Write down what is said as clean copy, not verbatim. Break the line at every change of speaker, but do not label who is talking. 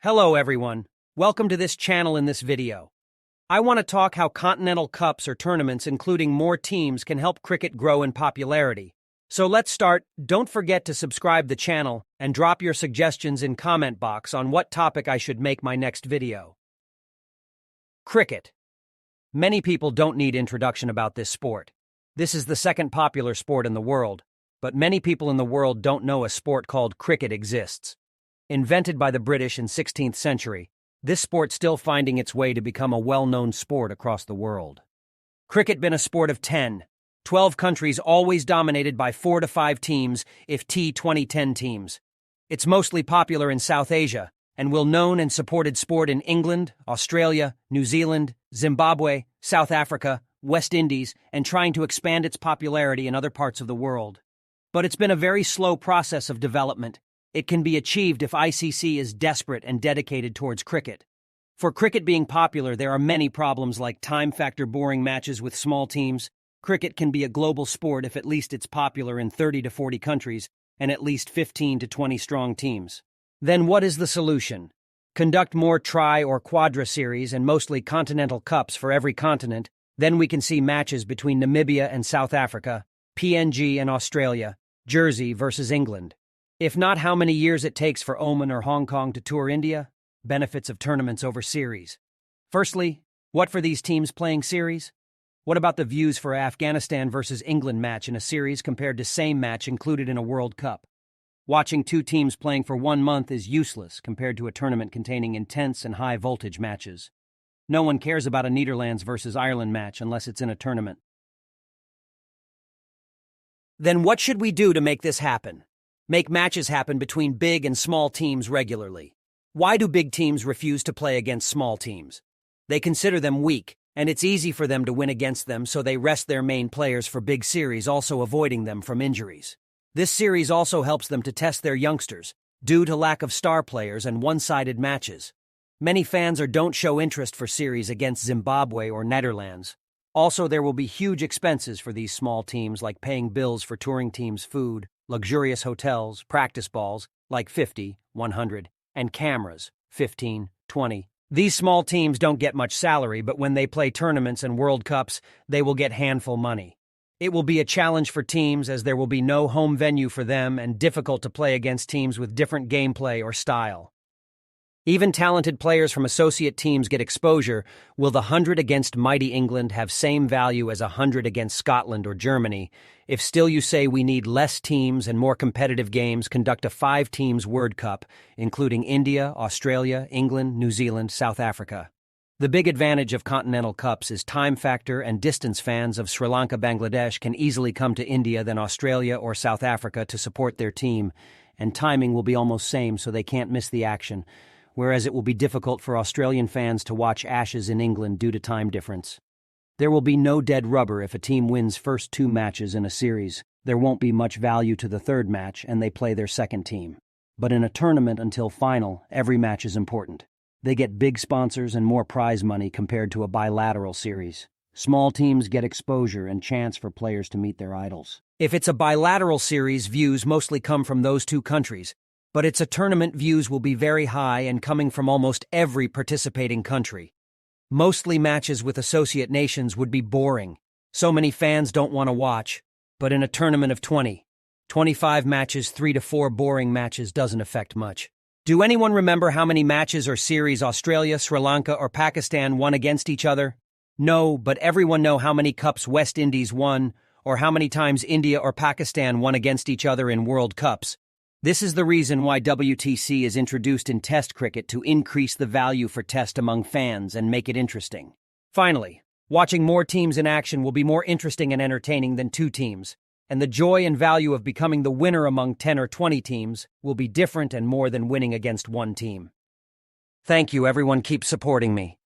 Hello everyone, welcome to this channel. In this video, I want to talk how continental cups or tournaments including more teams can help cricket grow in popularity. So let's start. Don't forget to subscribe the channel and drop your suggestions in comment box on what topic I should make my next video. Cricket. Many people don't need introduction about this sport. This is the second popular sport in the world, but many people in the world don't know a sport called cricket exists. Invented by the British in 16th century, this sport still finding its way to become a well-known sport across the world. Cricket been a sport of 12 countries, always dominated by 4 to 5 teams, if T20-10 teams. It's mostly popular in South Asia, and well-known and supported sport in England, Australia, New Zealand, Zimbabwe, South Africa, West Indies, and trying to expand its popularity in other parts of the world. But it's been a very slow process of development. It can be achieved if ICC is desperate and dedicated towards cricket. For cricket being popular, there are many problems like time factor, boring matches with small teams. Cricket can be a global sport if at least it's popular in 30 to 40 countries and at least 15 to 20 strong teams. Then what is the solution? Conduct more tri- or quadra series and mostly continental cups for every continent. Then we can see matches between Namibia and South Africa, PNG and Australia, Jersey versus England. If not, how many years it takes for Oman or Hong Kong to tour India? Benefits of tournaments over series. Firstly, what for these teams playing series? What about the views for Afghanistan versus England match in a series compared to same match included in a World Cup? Watching two teams playing for 1 month is useless compared to a tournament containing intense and high-voltage matches. No one cares about a Netherlands versus Ireland match unless it's in a tournament. Then what should we do to make this happen? Make matches happen between big and small teams regularly. Why do big teams refuse to play against small teams? They consider them weak, and it's easy for them to win against them, so they rest their main players for big series, also avoiding them from injuries. This series also helps them to test their youngsters, due to lack of star players and one-sided matches. Many fans don't show interest for series against Zimbabwe or Netherlands. Also, there will be huge expenses for these small teams, like paying bills for touring teams' food, luxurious hotels, practice balls, like 50, 100, and cameras, 15, 20. These small teams don't get much salary, but when they play tournaments and World Cups, they will get handful money. It will be a challenge for teams as there will be no home venue for them and difficult to play against teams with different gameplay or style. Even talented players from associate teams get exposure. Will the 100 against mighty England have same value as 100 against Scotland or Germany? If still you say we need less teams and more competitive games, conduct a 5-teams World Cup, including India, Australia, England, New Zealand, South Africa. The big advantage of continental cups is time factor and distance. Fans of Sri Lanka, Bangladesh can easily come to India than Australia or South Africa to support their team, and timing will be almost same so they can't miss the action. Whereas it will be difficult for Australian fans to watch Ashes in England due to time difference. There will be no dead rubber if a team wins first 2 matches in a series. There won't be much value to the third match and they play their second team. But in a tournament until final, every match is important. They get big sponsors and more prize money compared to a bilateral series. Small teams get exposure and chance for players to meet their idols. If it's a bilateral series, views mostly come from those 2 countries. But it's a tournament, views will be very high and coming from almost every participating country. Mostly matches with associate nations would be boring. So many fans don't want to watch. But in a tournament of 25 matches, 3 to 4 boring matches doesn't affect much. Do anyone remember how many matches or series Australia, Sri Lanka, or Pakistan won against each other? No, but everyone know how many cups West Indies won, or how many times India or Pakistan won against each other in World Cups. This is the reason why WTC is introduced in Test cricket, to increase the value for Test among fans and make it interesting. Finally, watching more teams in action will be more interesting and entertaining than 2 teams, and the joy and value of becoming the winner among 10 or 20 teams will be different and more than winning against 1 team. Thank you, everyone. Keep supporting me.